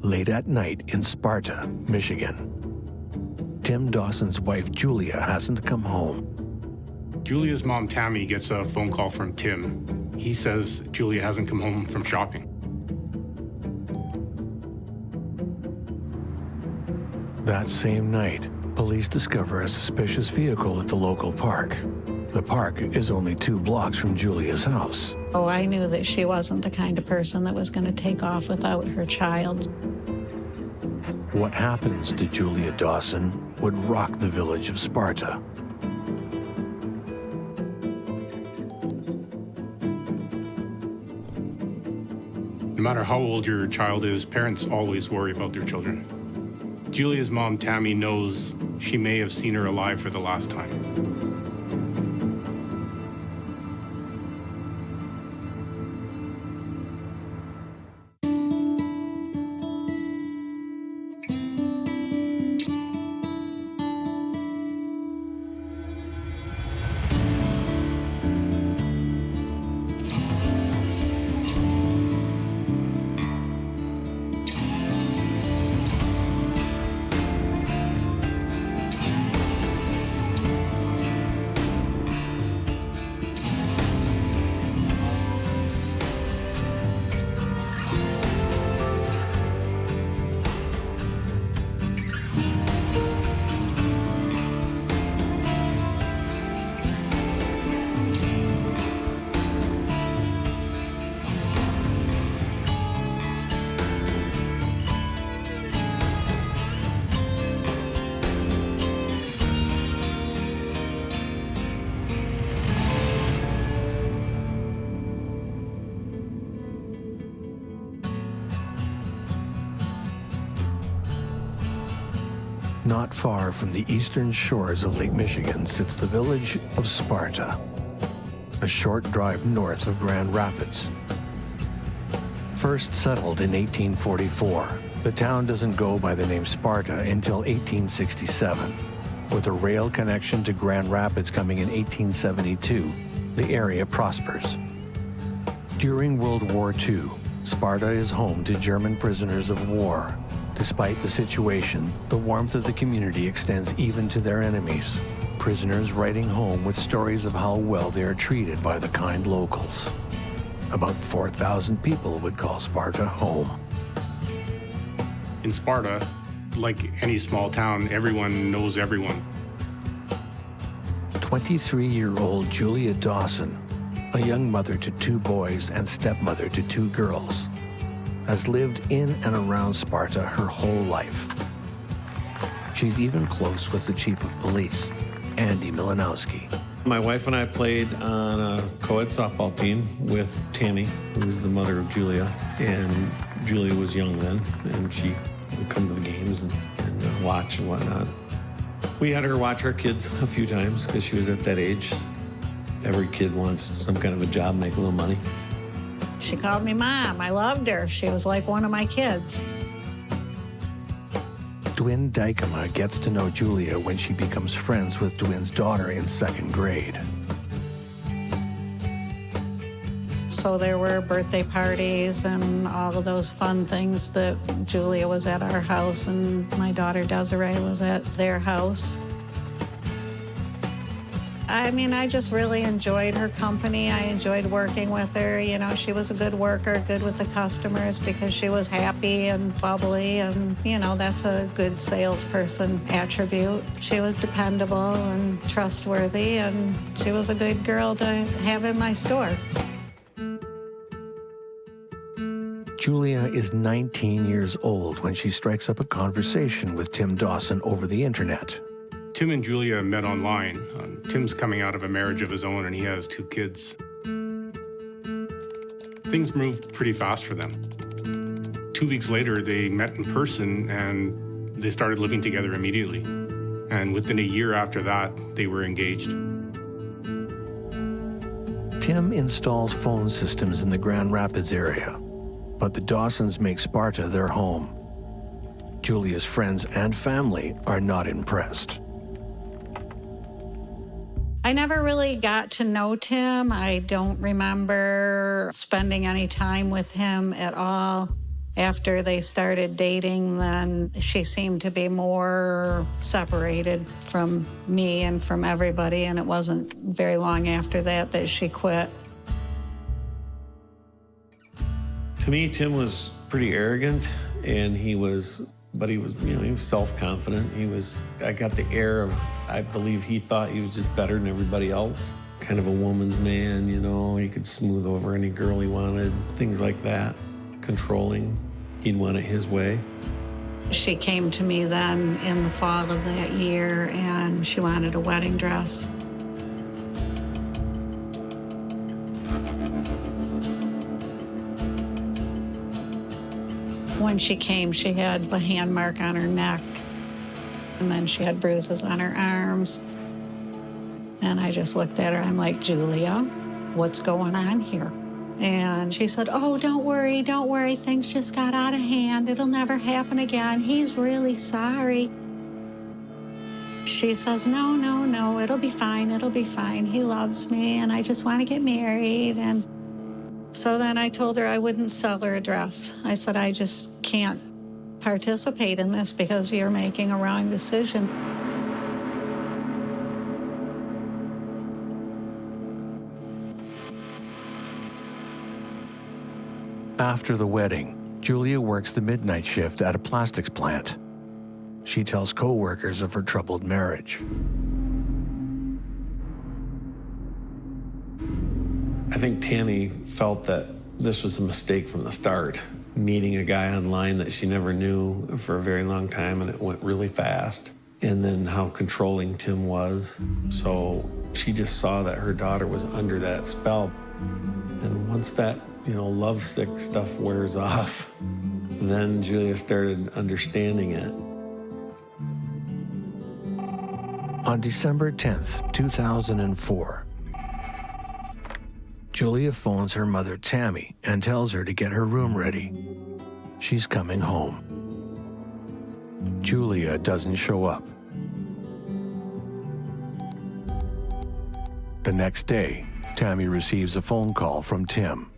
late at night in Sparta, Michigan. Tim Dawson's wife, Julia, hasn't come home. Julia's mom, Tammy, gets a phone call from Tim. He says Julia hasn't come home from shopping. That same night, police discover a suspicious vehicle at the local park. The park is only 2 blocks from Julia's house. Oh, I knew that she wasn't the kind of person that was going to take off without her child. What happens to Julia Dawson would rock the village of Sparta. No matter how old your child is, parents always worry about their children. Julia's mom, Tammy, knows she may have seen her alive for the last time. Not far from the eastern shores of Lake Michigan sits the village of Sparta, a short drive north of Grand Rapids. First settled in 1844, the town doesn't go by the name Sparta until 1867. With a rail connection to Grand Rapids coming in 1872, the area prospers. During World War II, Sparta is home to German prisoners of war. Despite the situation, the warmth of the community extends even to their enemies. Prisoners writing home with stories of how well they are treated by the kind locals. About 4,000 people would call Sparta home. In Sparta, like any small town, everyone knows everyone. 23-year-old Julia Dawson, a young mother to 2 boys and stepmother to 2 girls, has lived in and around Sparta her whole life. She's even close with the chief of police, Andy Milanowski. My wife and I played on a co-ed softball team with Tammy, who's the mother of Julia. And Julia was young then, and she would come to the games and watch and whatnot. We had her watch our kids a few times because she was at that age. Every kid wants some kind of a job, make a little money. She called me Mom. I loved her. She was like one of my kids. Dwin Dykema gets to know Julia when she becomes friends with Dwin's daughter in 2nd grade. So there were birthday parties and all of those fun things that Julia was at our house and my daughter Desiree was at their house. I mean, I just really enjoyed her company. I enjoyed working with her. You know, she was a good worker, good with the customers because she was happy and bubbly, and, you know, that's a good salesperson attribute. She was dependable and trustworthy, and she was a good girl to have in my store. Julia is 19 years old when she strikes up a conversation with Tim Dawson over the internet. Tim and Julia met online. Tim's coming out of a marriage of his own, and he has 2 kids. Things moved pretty fast for them. 2 weeks later, they met in person, and they started living together immediately. And within a year after that, they were engaged. Tim installs phone systems in the Grand Rapids area, but the Dawsons make Sparta their home. Julia's friends and family are not impressed. I never really got to know Tim. I don't remember spending any time with him at all. After they started dating, then she seemed to be more separated from me and from everybody, and it wasn't very long after that that she quit. To me, Tim was pretty arrogant, and he was self-confident. I got the air of, I believe he thought he was just better than everybody else. Kind of a woman's man, he could smooth over any girl he wanted, things like that. Controlling. He'd want it his way. She came to me then in the fall of that year, and she wanted a wedding dress. When she came, she had the hand mark on her neck, and then she had bruises on her arms. And I just looked at her, I'm like, Julia, what's going on here? And she said, oh, don't worry, things just got out of hand. It'll never happen again. He's really sorry. She says, no, it'll be fine. He loves me, and I just want to get married. And so then I told her I wouldn't sell her a dress. I said, I just can't participate in this because you're making a wrong decision. After the wedding, Julia works the midnight shift at a plastics plant. She tells co-workers of her troubled marriage. I think Tammy felt that this was a mistake from the start, meeting a guy online that she never knew for a very long time, and it went really fast. And then how controlling Tim was. So she just saw that her daughter was under that spell. And once that lovesick stuff wears off, then Julia started understanding it. On December 10th, 2004, Julia phones her mother, Tammy, and tells her to get her room ready. She's coming home. Julia doesn't show up. The next day, Tammy receives a phone call from Tim.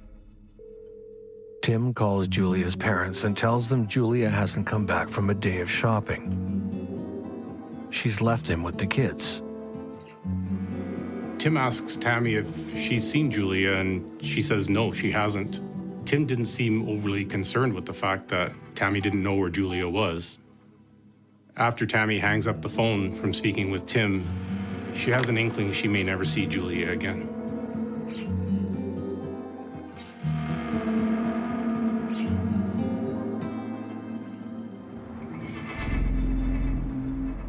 Tim calls Julia's parents and tells them Julia hasn't come back from a day of shopping. She's left him with the kids. Tim asks Tammy if she's seen Julia, and she says no, she hasn't. Tim didn't seem overly concerned with the fact that Tammy didn't know where Julia was. After Tammy hangs up the phone from speaking with Tim, she has an inkling she may never see Julia again.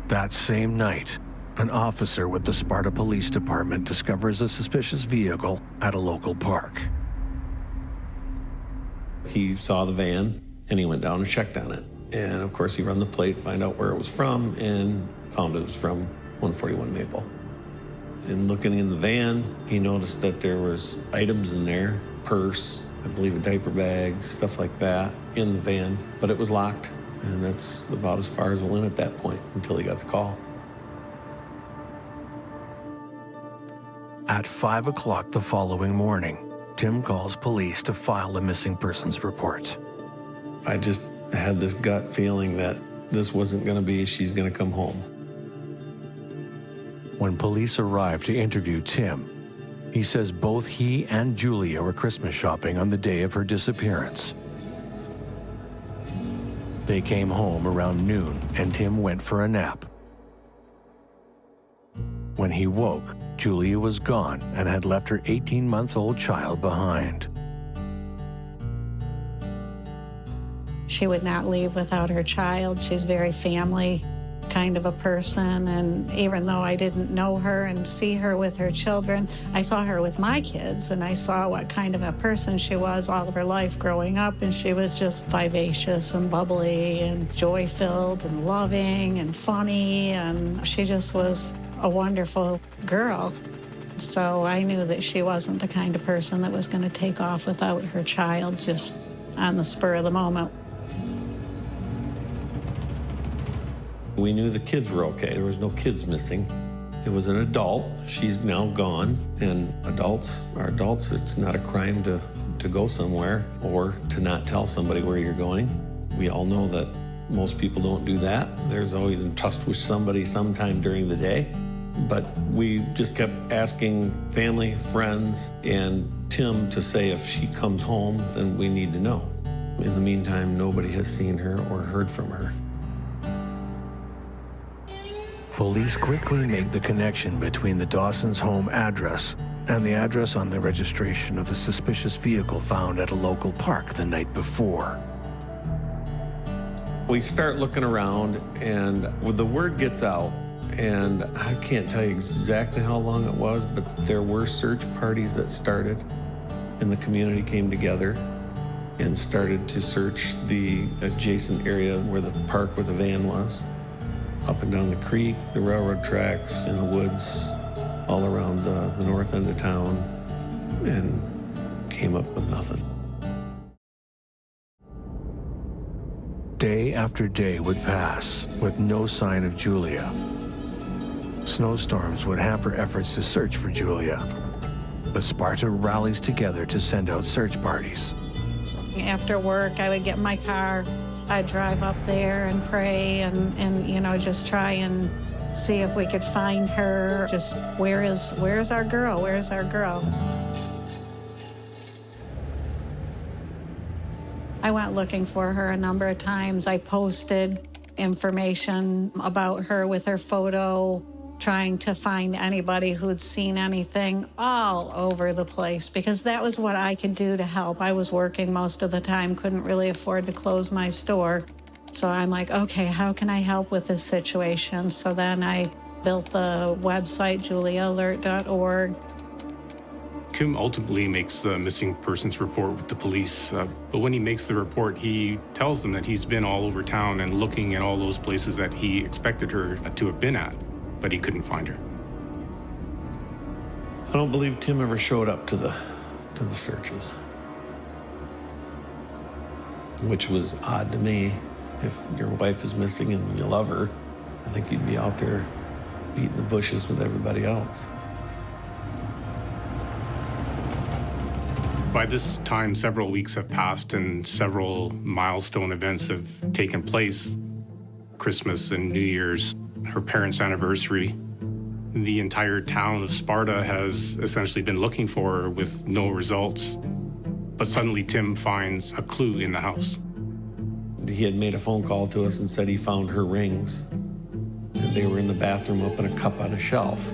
That same night, an officer with the Sparta Police Department discovers a suspicious vehicle at a local park. He saw the van, and he went down and checked on it. And of course, he ran the plate, find out where it was from, and found it was from 141 Maple. And looking in the van, he noticed that there was items in there, purse, I believe a diaper bag, stuff like that, in the van, but it was locked. And that's about as far as it went at that point until he got the call. At 5 o'clock the following morning, Tim calls police to file a missing persons report. I just had this gut feeling that this wasn't going to be, she's going to come home. When police arrive to interview Tim, he says both he and Julia were Christmas shopping on the day of her disappearance. They came home around noon, and Tim went for a nap. When he woke, Julia was gone and had left her 18-month-old child behind. She would not leave without her child. She's very family kind of a person, and even though I didn't know her and see her with her children, I saw her with my kids, and I saw what kind of a person she was all of her life growing up, and she was just vivacious and bubbly and joy-filled and loving and funny, and she just was a wonderful girl. So I knew that she wasn't the kind of person that was going to take off without her child just on the spur of the moment. We knew the kids were okay. There was no kids missing. It was an adult. She's now gone. And adults are adults. It's not a crime to to go somewhere or to not tell somebody where you're going. We all know that most people don't do that. There's always in touch with somebody sometime during the day. But we just kept asking family, friends, and Tim to say if she comes home, then we need to know. In the meantime, nobody has seen her or heard from her. Police quickly make the connection between the Dawson's home address and the address on the registration of the suspicious vehicle found at a local park the night before. We start looking around, and the word gets out, and I can't tell you exactly how long it was, but there were search parties that started, and the community came together and started to search the adjacent area where the park where the van was, up and down the creek, the railroad tracks, in the woods, all around the north end of town, and came up with nothing. Day after day would pass with no sign of Julia. Snowstorms would hamper efforts to search for Julia, but Sparta rallies together to send out search parties. After work, I would get in my car, I'd drive up there and pray and you know, just try and see if we could find her. Just, where's our girl? Where's our girl? I went looking for her a number of times. I posted information about her with her photo, trying to find anybody who'd seen anything all over the place, because that was what I could do to help. I was working most of the time, couldn't really afford to close my store. So I'm like, okay, how can I help with this situation? So then I built the website, juliaalert.org. Tim ultimately makes the missing persons report with the police, but when he makes the report, he tells them that he's been all over town and looking at all those places that he expected her to have been at, but he couldn't find her. I don't believe Tim ever showed up to the searches, which was odd to me. If your wife is missing and you love her, I think you'd be out there beating the bushes with everybody else. By this time, several weeks have passed and several milestone events have taken place. Christmas and New Year's, her parents' anniversary. The entire town of Sparta has essentially been looking for her with no results. But suddenly Tim finds a clue in the house. He had made a phone call to us and said he found her rings. And they were in the bathroom up in a cup on a shelf.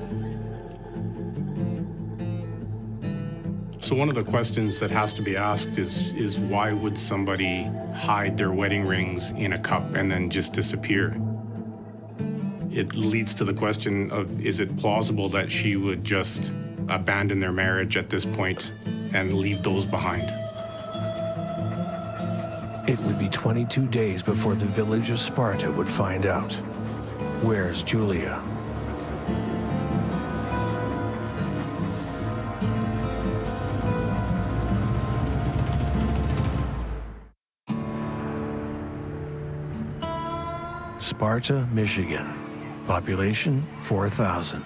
So one of the questions that has to be asked is why would somebody hide their wedding rings in a cup and then just disappear? It leads to the question of, is it plausible that she would just abandon their marriage at this point and leave those behind? It would be 22 days before the village of Sparta would find out. Where's Julia? Sparta, Michigan. Population 4,000.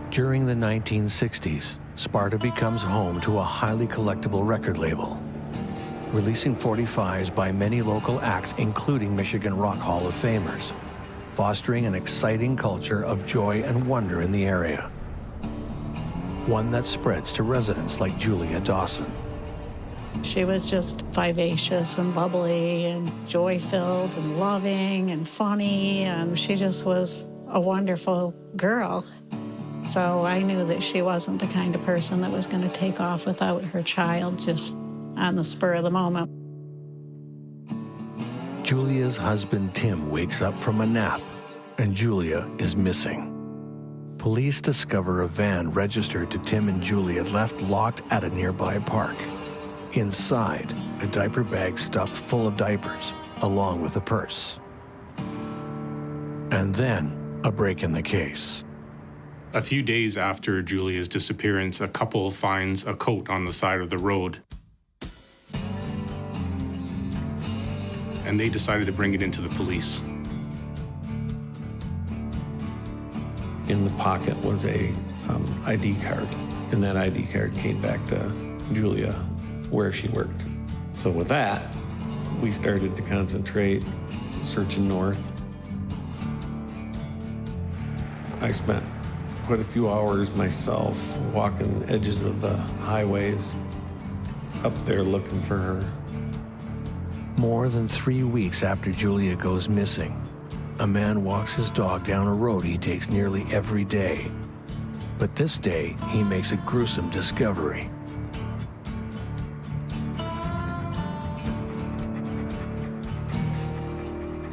During the 1960s, Sparta becomes home to a highly collectible record label, releasing 45s by many local acts, including Michigan Rock Hall of Famers, fostering an exciting culture of joy and wonder in the area. One that spreads to residents like Julia Dawson. She was just vivacious and bubbly and joy-filled and loving and funny, and she just was a wonderful girl. So I knew that she wasn't the kind of person that was going to take off without her child just on the spur of the moment. Julia's husband Tim wakes up from a nap, and Julia is missing. Police discover a van registered to Tim and Julia left locked at a nearby park. Inside, a diaper bag stuffed full of diapers, along with a purse. And then, a break in the case. A few days after Julia's disappearance, a couple finds a coat on the side of the road. And they decided to bring it into the police. In the pocket was a ID card, and that ID card came back to Julia where she worked. So with that, we started to concentrate, searching north. I spent quite a few hours myself walking edges of the highways up there looking for her. More than 3 weeks after Julia goes missing, a man walks his dog down a road he takes nearly every day. But this day, he makes a gruesome discovery.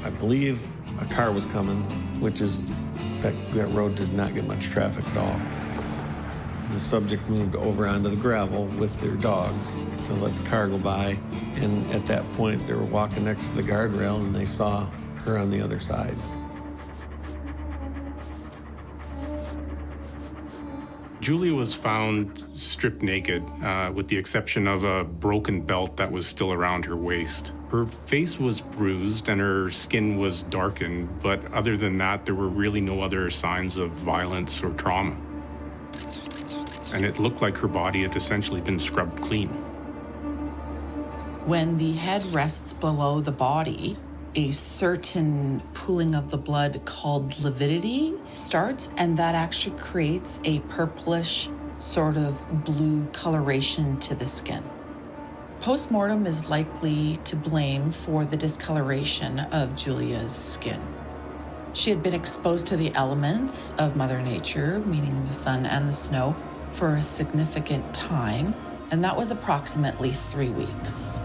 I believe a car was coming, which is, that road does not get much traffic at all. The subject moved over onto the gravel with their dogs to let the car go by. And at that point, they were walking next to the guardrail and they saw her on the other side. Julia was found stripped naked, with the exception of a broken belt that was still around her waist. Her face was bruised and her skin was darkened, but other than that, there were really no other signs of violence or trauma. And it looked like her body had essentially been scrubbed clean. When the head rests below the body, a certain pooling of the blood called lividity starts, and that actually creates a purplish sort of blue coloration to the skin. Postmortem is likely to blame for the discoloration of Julia's skin. She had been exposed to the elements of Mother Nature, meaning the sun and the snow, for a significant time, and that was approximately 3 weeks.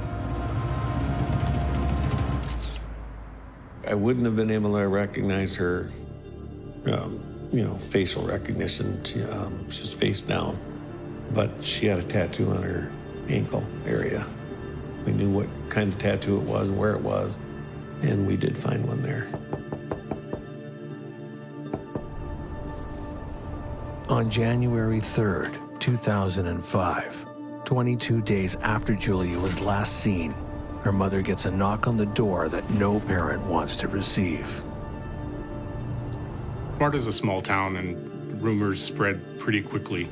I wouldn't have been able to recognize her, facial recognition. She was face down, but she had a tattoo on her ankle area. We knew what kind of tattoo it was and where it was, and we did find one there. On January 3rd, 2005, 22 22 after Julia was last seen, her mother gets a knock on the door that no parent wants to receive. Sparta's a small town and rumors spread pretty quickly.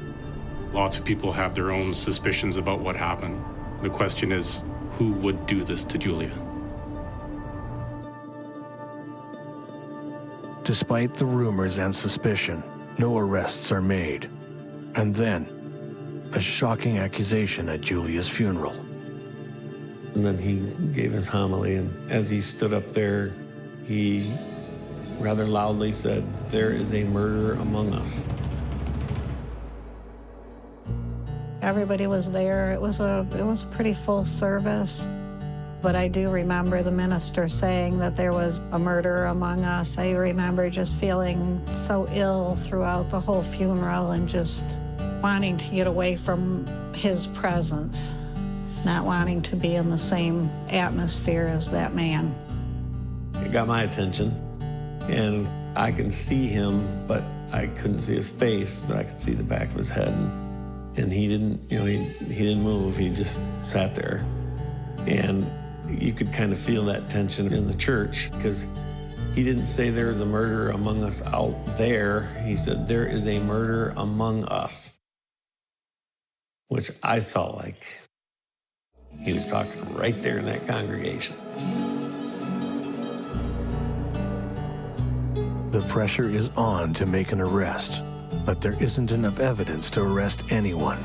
Lots of people have their own suspicions about what happened. The question is, who would do this to Julia? Despite the rumors and suspicion, no arrests are made. And then, a shocking accusation at Julia's funeral. And then he gave his homily, and as he stood up there, he rather loudly said, "There is a murderer among us." Everybody was there. It was a pretty full service. But I do remember the minister saying that there was a murderer among us. I remember just feeling so ill throughout the whole funeral and just wanting to get away from his presence, not wanting to be in the same atmosphere as that man. It got my attention, and I can see him, but I couldn't see his face, but I could see the back of his head. And he didn't, he didn't move. He just sat there. And you could kind of feel that tension in the church, because he didn't say there is a murderer among us out there. He said there is a murderer among us, which I felt like he was talking right there in that congregation. The pressure is on to make an arrest, but there isn't enough evidence to arrest anyone.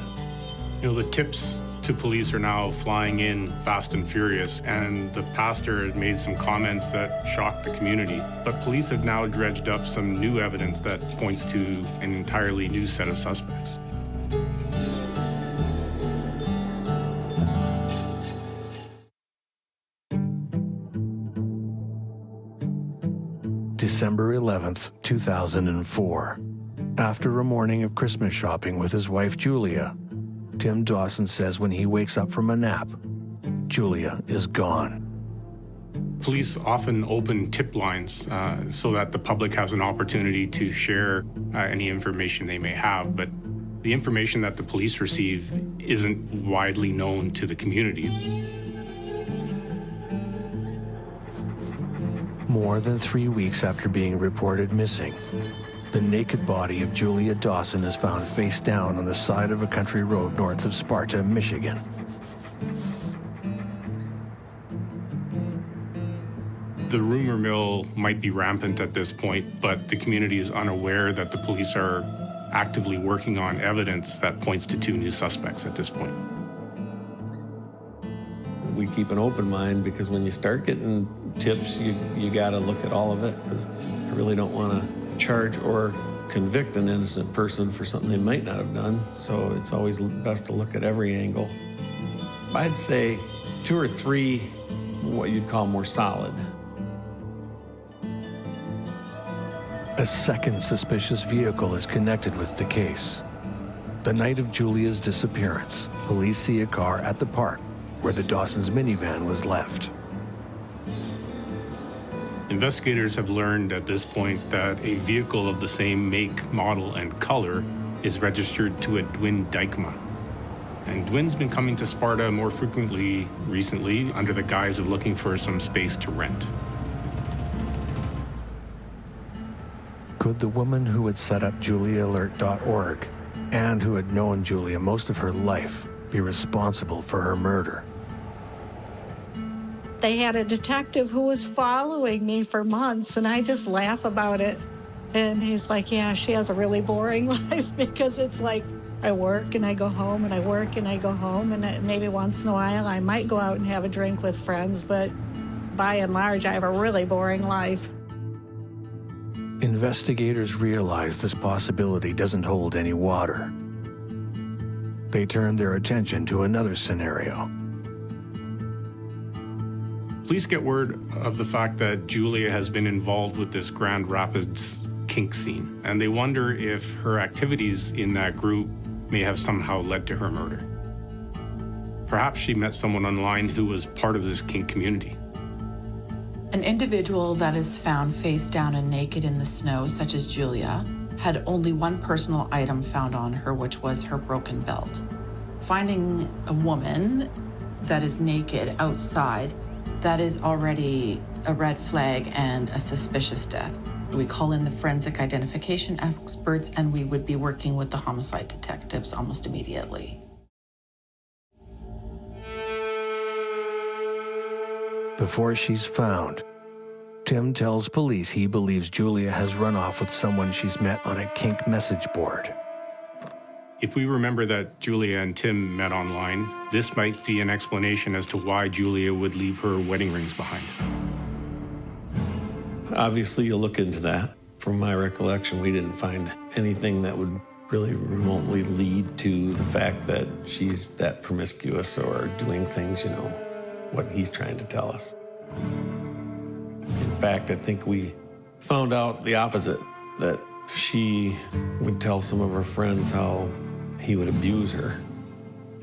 The tips to police are now flying in fast and furious, and the pastor had made some comments that shocked the community. But police have now dredged up some new evidence that points to an entirely new set of suspects. December 11th, 2004. After a morning of Christmas shopping with his wife, Julia, Tim Dawson says when he wakes up from a nap, Julia is gone. Police often open tip lines so that the public has an opportunity to share any information they may have, but the information that the police receive isn't widely known to the community. More than 3 weeks after being reported missing, the the naked body of Julia Dawson is found face down on the side of a country road north of Sparta, Michigan. The rumor mill might be rampant at this point, but the community is unaware that the police are actively working on evidence that points to 2 new suspects at this point. We keep an open mind because when you start getting tips, you got to look at all of it, because I really don't want to charge or convict an innocent person for something they might not have done. So it's always best to look at every angle. I'd say 2 or 3 what you'd call more solid. A second suspicious vehicle is connected with the case. The night of Julia's disappearance, police see a car at the park where the Dawson's minivan was left. Investigators have learned at this point that a vehicle of the same make, model, and color is registered to a Dwin Dykema. And Dwin's been coming to Sparta more frequently recently under the guise of looking for some space to rent. Could the woman who had set up JuliaAlert.org and who had known Julia most of her life be responsible for her murder? They had a detective who was following me for months, and I just laugh about it. And he's like, yeah, she has a really boring life, because it's like I work and I go home and I work and I go home, and maybe once in a while I might go out and have a drink with friends, but by and large I have a really boring life. Investigators realize this possibility doesn't hold any water. They turn their attention to another scenario. Police get word of the fact that Julia has been involved with this Grand Rapids kink scene, and they wonder if her activities in that group may have somehow led to her murder. Perhaps she met someone online who was part of this kink community. An individual that is found face down and naked in the snow, such as Julia, had only one personal item found on her, which was her broken belt. Finding a woman that is naked outside, that is already a red flag and a suspicious death. We call in the forensic identification experts, and we would be working with the homicide detectives almost immediately. Before she's found, Tim tells police he believes Julia has run off with someone she's met on a kink message board. If we remember that Julia and Tim met online, this might be an explanation as to why Julia would leave her wedding rings behind. Obviously, you look into that. From my recollection, we didn't find anything that would really remotely lead to the fact that she's that promiscuous or doing things, what he's trying to tell us. In fact, I think we found out the opposite, that she would tell some of her friends how he would abuse her,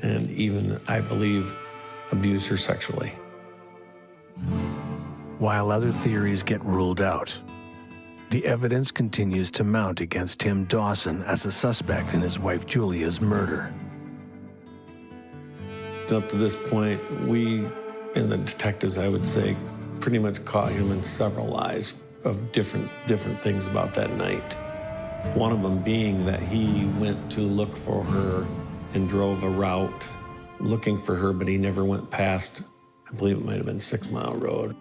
and even, I believe, abuse her sexually. While other theories get ruled out, the evidence continues to mount against Tim Dawson as a suspect in his wife Julia's murder. Up to this point, we, and the detectives, I would say, pretty much caught him in several lies of different things about that night. One of them being that he went to look for her and drove a route looking for her, but he never went past, I believe it might have been 6 Mile Road.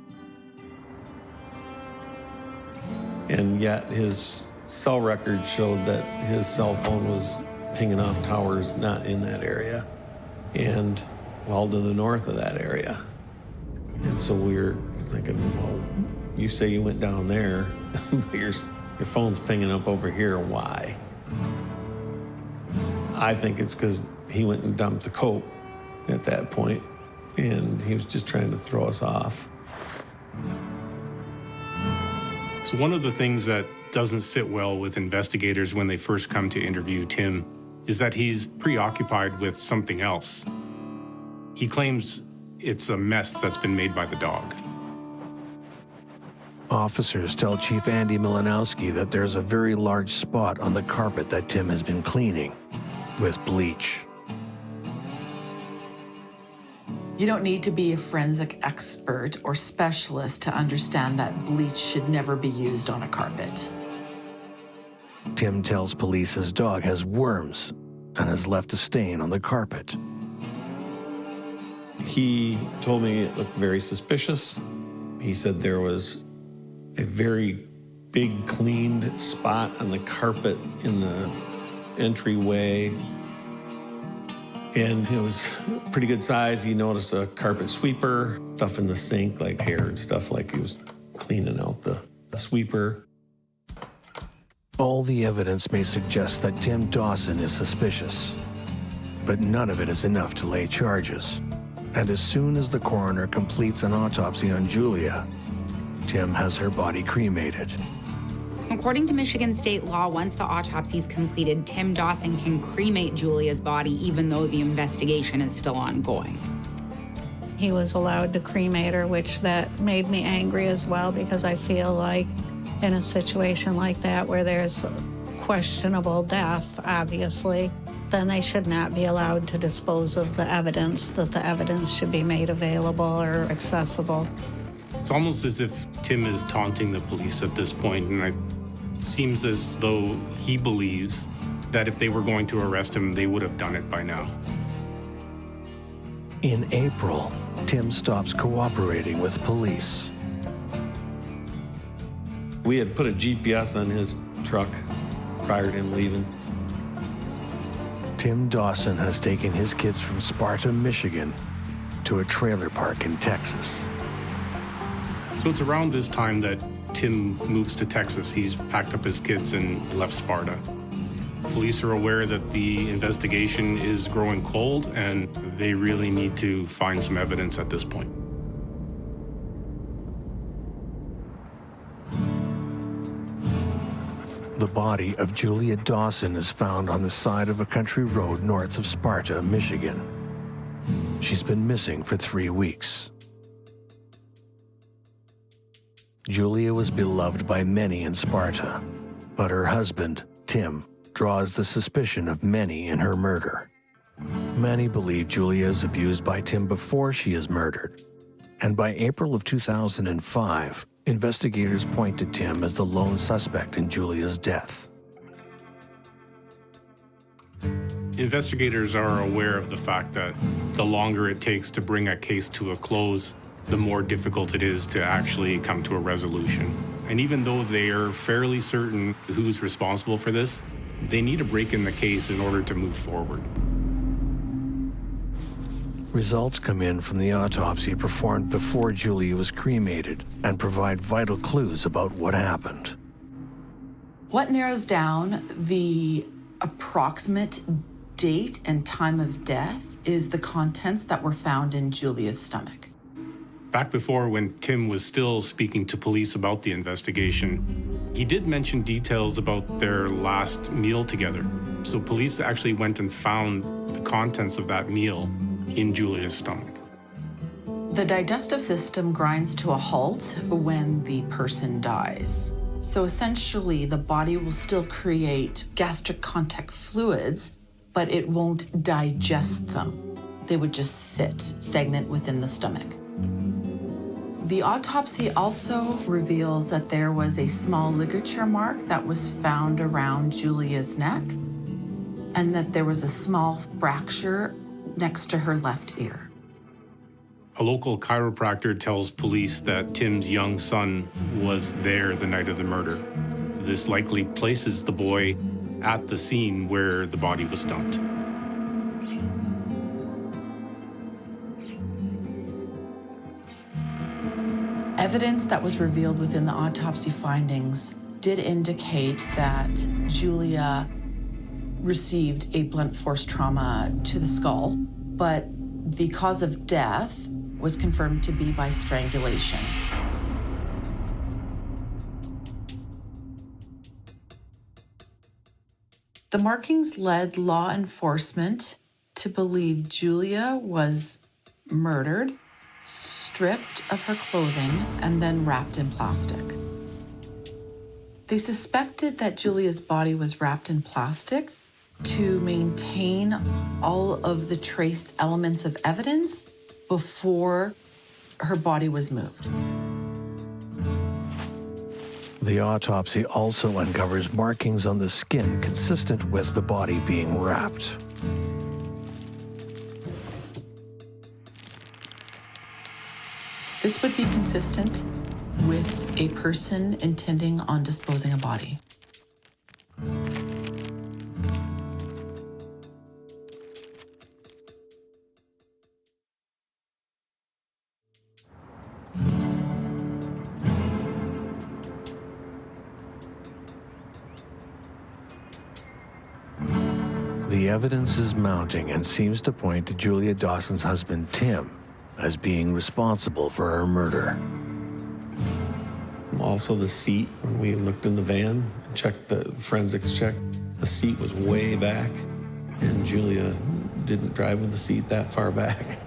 And yet his cell record showed that his cell phone was pinging off towers not in that area and well to the north of that area. And so we were thinking, well, you say you went down there, but your phone's pinging up over here. Why? I think it's because he went and dumped the coat at that point, and he was just trying to throw us off. So one of the things that doesn't sit well with investigators when they first come to interview Tim is that he's preoccupied with something else. He claims it's a mess that's been made by the dog. Officers tell Chief Andy Milanowski that there's a very large spot on the carpet that Tim has been cleaning with bleach. You don't need to be a forensic expert or specialist to understand that bleach should never be used on a carpet. Tim tells police his dog has worms and has left a stain on the carpet. He told me it looked very suspicious. He said there was a very big cleaned spot on the carpet in the entryway. And it was pretty good size. He noticed a carpet sweeper, stuff in the sink, like hair and stuff, like he was cleaning out the sweeper. All the evidence may suggest that Tim Dawson is suspicious, but none of it is enough to lay charges. And as soon as the coroner completes an autopsy on Julia, Tim has her body cremated. According to Michigan state law, once the autopsy is completed, Tim Dawson can cremate Julia's body even though the investigation is still ongoing. He was allowed to cremate her, which that made me angry as well, because I feel like in a situation like that where there's questionable death, obviously, then they should not be allowed to dispose of the evidence, that the evidence should be made available or accessible. It's almost as if Tim is taunting the police at this point, and it seems as though he believes that if they were going to arrest him, they would have done it by now. In April, Tim stops cooperating with police. We had put a GPS on his truck prior to him leaving. Tim Dawson has taken his kids from Sparta, Michigan, to a trailer park in Texas. So it's around this time that Tim moves to Texas. He's packed up his kids and left Sparta. Police are aware that the investigation is growing cold, and they really need to find some evidence at this point. The body of Julia Dawson is found on the side of a country road north of Sparta, Michigan. She's been missing for 3 weeks. Julia was beloved by many in Sparta, but her husband, Tim, draws the suspicion of many in her murder. Many believe Julia is abused by Tim before she is murdered, and by April of 2005, investigators point to Tim as the lone suspect in Julia's death. Investigators are aware of the fact that the longer it takes to bring a case to a close, the more difficult it is to actually come to a resolution. And even though they are fairly certain who's responsible for this, they need a break in the case in order to move forward. Results come in from the autopsy performed before Julia was cremated and provide vital clues about what happened. What narrows down the approximate date and time of death is the contents that were found in Julia's stomach. Back before, when Tim was still speaking to police about the investigation, he did mention details about their last meal together. So police actually went and found the contents of that meal in Julia's stomach. The digestive system grinds to a halt when the person dies. So essentially, the body will still create gastric contact fluids, but it won't digest them. They would just sit stagnant within the stomach. The autopsy also reveals that there was a small ligature mark that was found around Julia's neck, and that there was a small fracture next to her left ear. A local chiropractor tells police that Tim's young son was there the night of the murder. This likely places the boy at the scene where the body was dumped. Evidence that was revealed within the autopsy findings did indicate that Julia received a blunt force trauma to the skull, but the cause of death was confirmed to be by strangulation. The markings led law enforcement to believe Julia was murdered, stripped of her clothing, and then wrapped in plastic. They suspected that Julia's body was wrapped in plastic to maintain all of the trace elements of evidence before her body was moved. The autopsy also uncovers markings on the skin consistent with the body being wrapped. This would be consistent with a person intending on disposing a body. The evidence is mounting and seems to point to Julia Dawson's husband, Tim, as being responsible for her murder. Also the seat, when we looked in the van and checked the forensics check, the seat was way back, and Julia didn't drive with the seat that far back.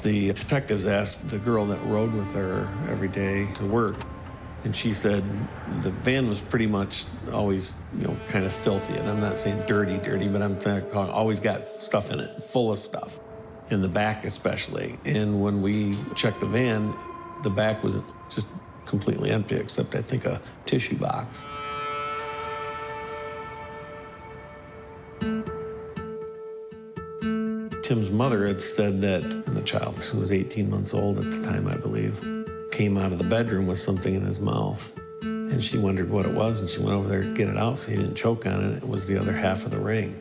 The detectives asked the girl that rode with her every day to work, and she said the van was pretty much always, kind of filthy. And I'm not saying dirty, but I'm saying always got stuff in it, full of stuff, in the back especially. And when we checked the van, the back was just completely empty, except I think a tissue box. Tim's mother had said that the child, who was 18 months old at the time, I believe, came out of the bedroom with something in his mouth. And she wondered what it was, and she went over there to get it out so he didn't choke on it. It was the other half of the ring.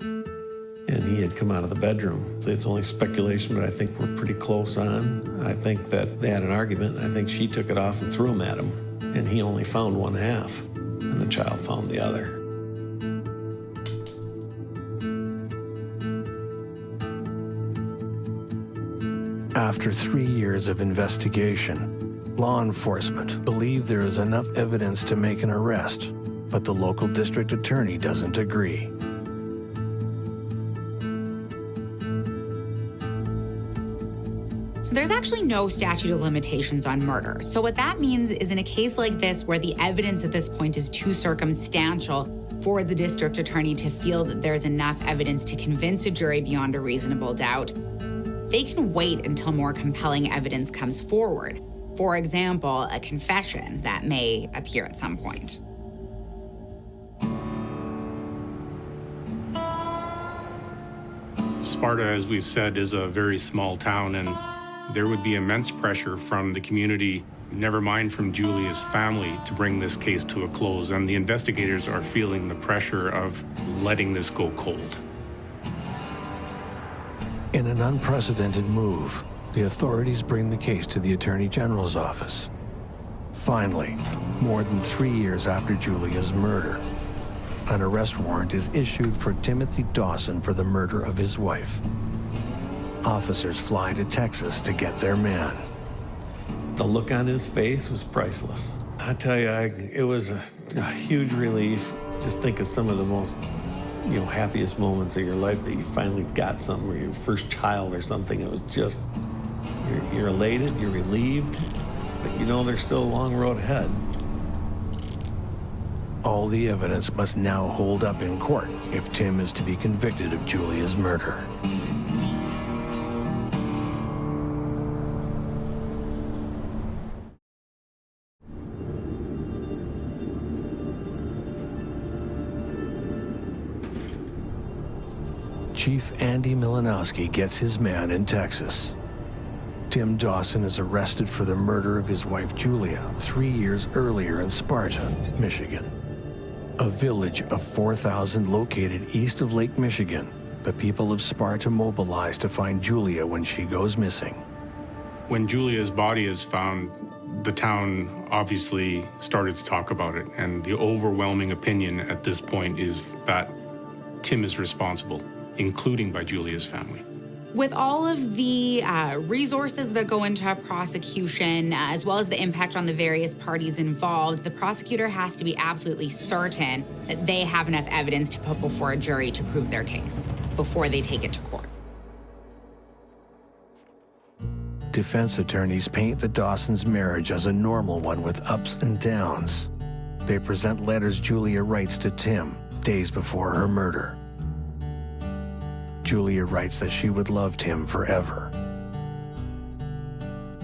And he had come out of the bedroom. So it's only speculation, but I think we're pretty close on. I think that they had an argument. I think she took it off and threw him at him. And he only found one half, and the child found the other. After 3 years of investigation, law enforcement believe there is enough evidence to make an arrest, but the local district attorney doesn't agree. So there's actually no statute of limitations on murder. So what that means is in a case like this, where the evidence at this point is too circumstantial for the district attorney to feel that there's enough evidence to convince a jury beyond a reasonable doubt, they can wait until more compelling evidence comes forward. For example, a confession that may appear at some point. Sparta, as we've said, is a very small town, and there would be immense pressure from the community, never mind from Julia's family, to bring this case to a close. And the investigators are feeling the pressure of letting this go cold. In an unprecedented move, the authorities bring the case to the Attorney General's office. Finally, more than 3 years after Julia's murder, an arrest warrant is issued for Timothy Dawson for the murder of his wife. Officers fly to Texas to get their man. The look on his face was priceless. I tell you, it was a huge relief. Just think of some of the most happiest moments of your life, that you finally got something, or your first child or something. It was just, you're elated, you're relieved, but there's still a long road ahead. All the evidence must now hold up in court if Tim is to be convicted of Julia's murder. Chief Andy Milanowski gets his man in Texas. Tim Dawson is arrested for the murder of his wife Julia 3 years earlier in Sparta, Michigan. A village of 4,000 located east of Lake Michigan, the people of Sparta mobilize to find Julia when she goes missing. When Julia's body is found, the town obviously started to talk about it, and the overwhelming opinion at this point is that Tim is responsible, including by Julia's family. With all of the resources that go into a prosecution, as well as the impact on the various parties involved, the prosecutor has to be absolutely certain that they have enough evidence to put before a jury to prove their case before they take it to court. Defense attorneys paint the Dawsons' marriage as a normal one with ups and downs. They present letters Julia writes to Tim days before her murder. Julia writes that she would love Tim forever.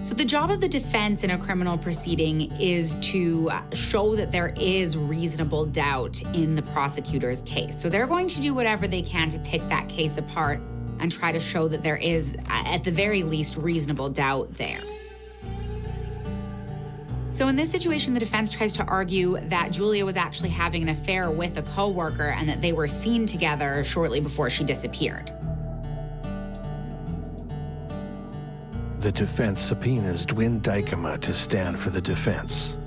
So the job of the defense in a criminal proceeding is to show that there is reasonable doubt in the prosecutor's case. So they're going to do whatever they can to pick that case apart and try to show that there is, at the very least, reasonable doubt there. So in this situation, the defense tries to argue that Julia was actually having an affair with a coworker and that they were seen together shortly before she disappeared. The defense subpoenas Dwin Dykema to stand for the defense.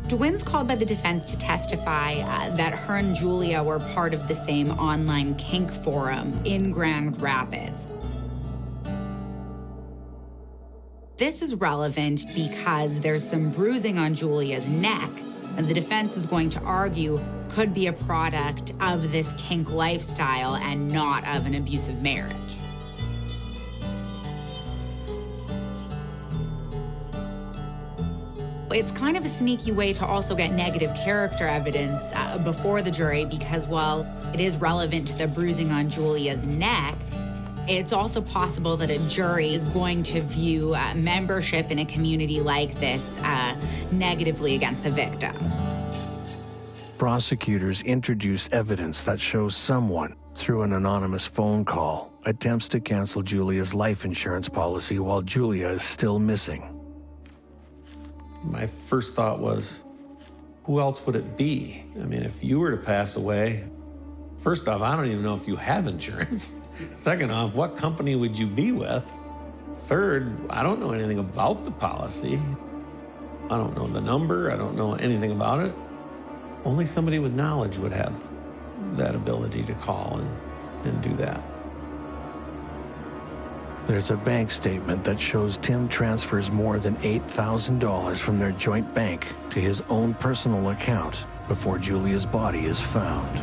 Dwin's called by the defense to testify that her and Julia were part of the same online kink forum in Grand Rapids. This is relevant because there's some bruising on Julia's neck, and the defense is going to argue could be a product of this kink lifestyle and not of an abusive marriage. It's kind of a sneaky way to also get negative character evidence before the jury because while it is relevant to the bruising on Julia's neck, it's also possible that a jury is going to view membership in a community like this negatively against the victim. Prosecutors introduce evidence that shows someone, through an anonymous phone call, attempts to cancel Julia's life insurance policy while Julia is still missing. My first thought was, who else would it be? I mean, if you were to pass away, first off, I don't even know if you have insurance. Second off, what company would you be with? Third, I don't know anything about the policy. I don't know the number. I don't know anything about it. Only somebody with knowledge would have that ability to call and do that. There's a bank statement that shows Tim transfers more than $8,000 from their joint bank to his own personal account before Julia's body is found.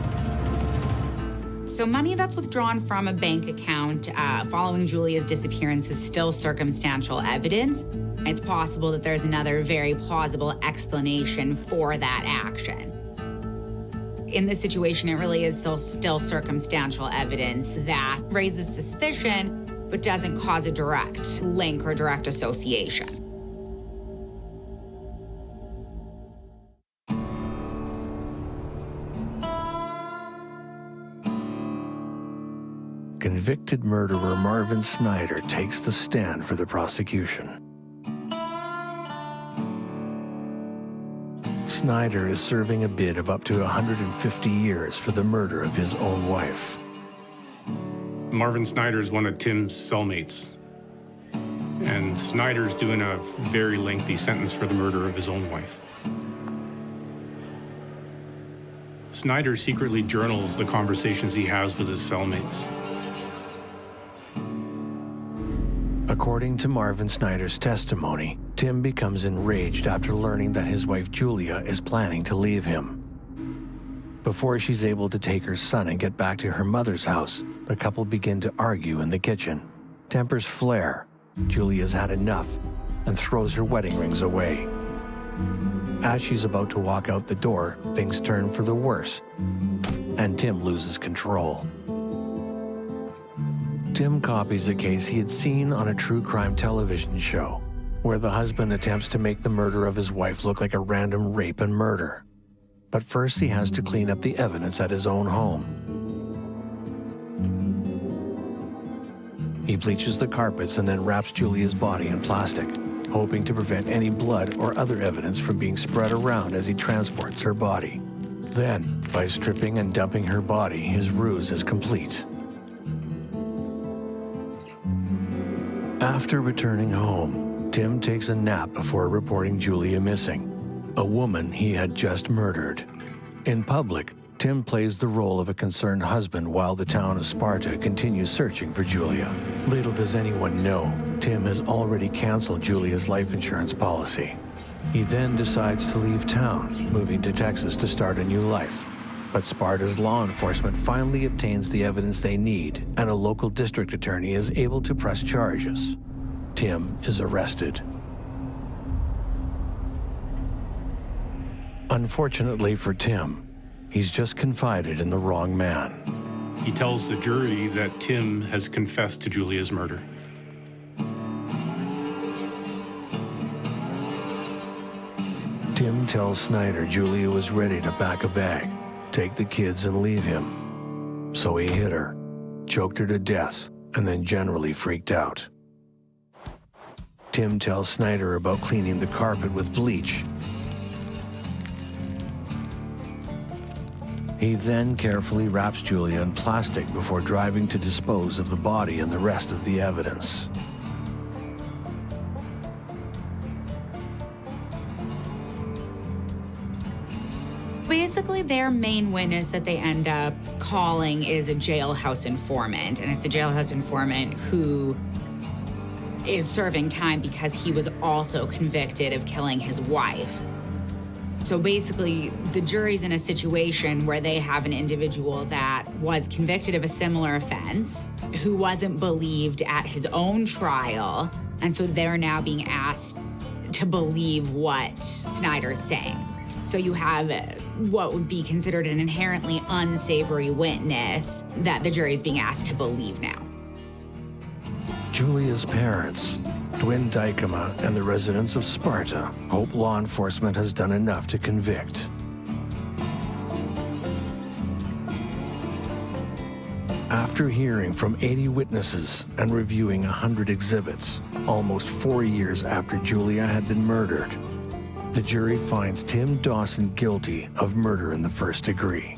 So money that's withdrawn from a bank account following Julia's disappearance is still circumstantial evidence. It's possible that there's another very plausible explanation for that action. In this situation, it really is still circumstantial evidence that raises suspicion, but doesn't cause a direct link or direct association. Convicted murderer Marvin Snyder takes the stand for the prosecution. Snyder is serving a bid of up to 150 years for the murder of his own wife. Marvin Snyder is one of Tim's cellmates. And Snyder's doing a very lengthy sentence for the murder of his own wife. Snyder secretly journals the conversations he has with his cellmates. According to Marvin Snyder's testimony, Tim becomes enraged after learning that his wife Julia is planning to leave him. Before she's able to take her son and get back to her mother's house, the couple begin to argue in the kitchen. Tempers flare. Julia's had enough and throws her wedding rings away. As she's about to walk out the door, things turn for the worse, and Tim loses control. Tim copies a case he had seen on a true crime television show, where the husband attempts to make the murder of his wife look like a random rape and murder. But first he has to clean up the evidence at his own home. He bleaches the carpets and then wraps Julia's body in plastic, hoping to prevent any blood or other evidence from being spread around as he transports her body. Then, by stripping and dumping her body, his ruse is complete. After returning home, Tim takes a nap before reporting Julia missing, a woman he had just murdered. In public, Tim plays the role of a concerned husband while the town of Sparta continues searching for Julia. Little does anyone know, Tim has already canceled Julia's life insurance policy. He then decides to leave town, moving to Texas to start a new life. But Sparta's law enforcement finally obtains the evidence they need, and a local district attorney is able to press charges. Tim is arrested. Unfortunately for Tim, he's just confided in the wrong man. He tells the jury that Tim has confessed to Julia's murder. Tim tells Snyder Julia was ready to pack a bag, take the kids and leave him. So he hit her, choked her to death, and then generally freaked out. Tim tells Snyder about cleaning the carpet with bleach. He then carefully wraps Julia in plastic before driving to dispose of the body and the rest of the evidence. Basically, their main witness that they end up calling is a jailhouse informant, and it's a jailhouse informant who is serving time because he was also convicted of killing his wife. So basically, the jury's in a situation where they have an individual that was convicted of a similar offense, who wasn't believed at his own trial, and so they're now being asked to believe what Snyder's saying. So you have what would be considered an inherently unsavory witness that the jury's being asked to believe now. Julia's parents, Twin Dykema, and the residents of Sparta hope law enforcement has done enough to convict. After hearing from 80 witnesses and reviewing 100 exhibits, almost 4 years after Julia had been murdered, the jury finds Tim Dawson guilty of murder in the first degree.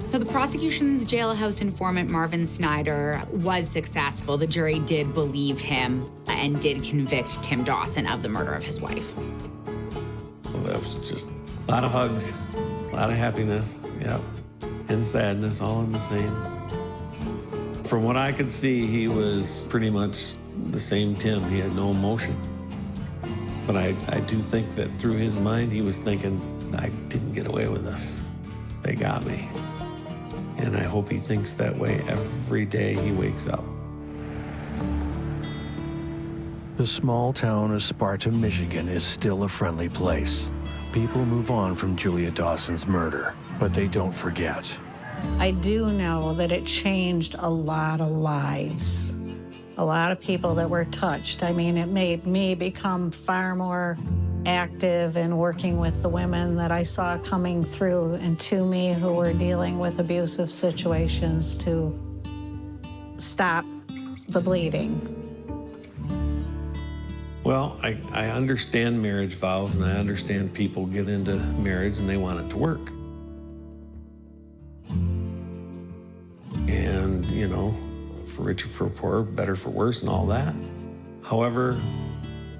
So the prosecution's jailhouse informant, Marvin Snyder, was successful. The jury did believe him and did convict Tim Dawson of the murder of his wife. Well, that was just a lot of hugs, a lot of happiness, yep, and sadness all in the same. From what I could see, he was pretty much the same Tim. He had no emotion. But I do think that through his mind, he was thinking, I didn't get away with this. They got me. And I hope he thinks that way every day he wakes up. The small town of Sparta, Michigan is still a friendly place. People move on from Julia Dawson's murder, but they don't forget. I do know that it changed a lot of lives. A lot of people that were touched. I mean, it made me become far more active in working with the women that I saw coming through and to me who were dealing with abusive situations to stop the bleeding. Well, I understand marriage vows, and I understand people get into marriage and they want it to work. And, you know, for richer, for poor, better for worse, and all that. However,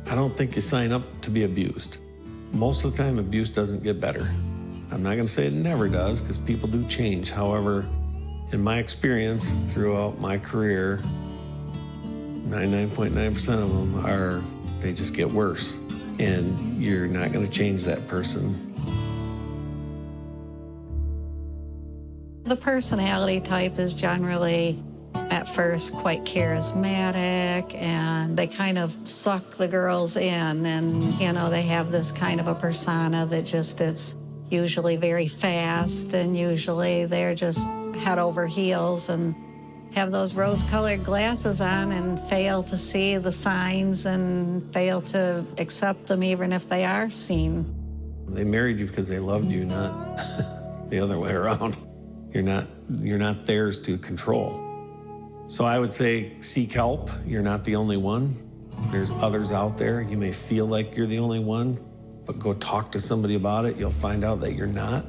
I don't think you sign up to be abused. Most of the time, abuse doesn't get better. I'm not going to say it never does, because people do change. However, in my experience throughout my career, 99.9% of them they just get worse. And you're not going to change that person. The personality type is generally, at first, quite charismatic, and they kind of suck the girls in, and, you know, they have this kind of a persona that just is usually very fast, and usually they're just head over heels and have those rose-colored glasses on and fail to see the signs and fail to accept them even if they are seen. They married you because they loved you, not the other way around. You're not theirs to control. So I would say seek help. You're not the only one. There's others out there. You may feel like you're the only one, but go talk to somebody about it. You'll find out that you're not.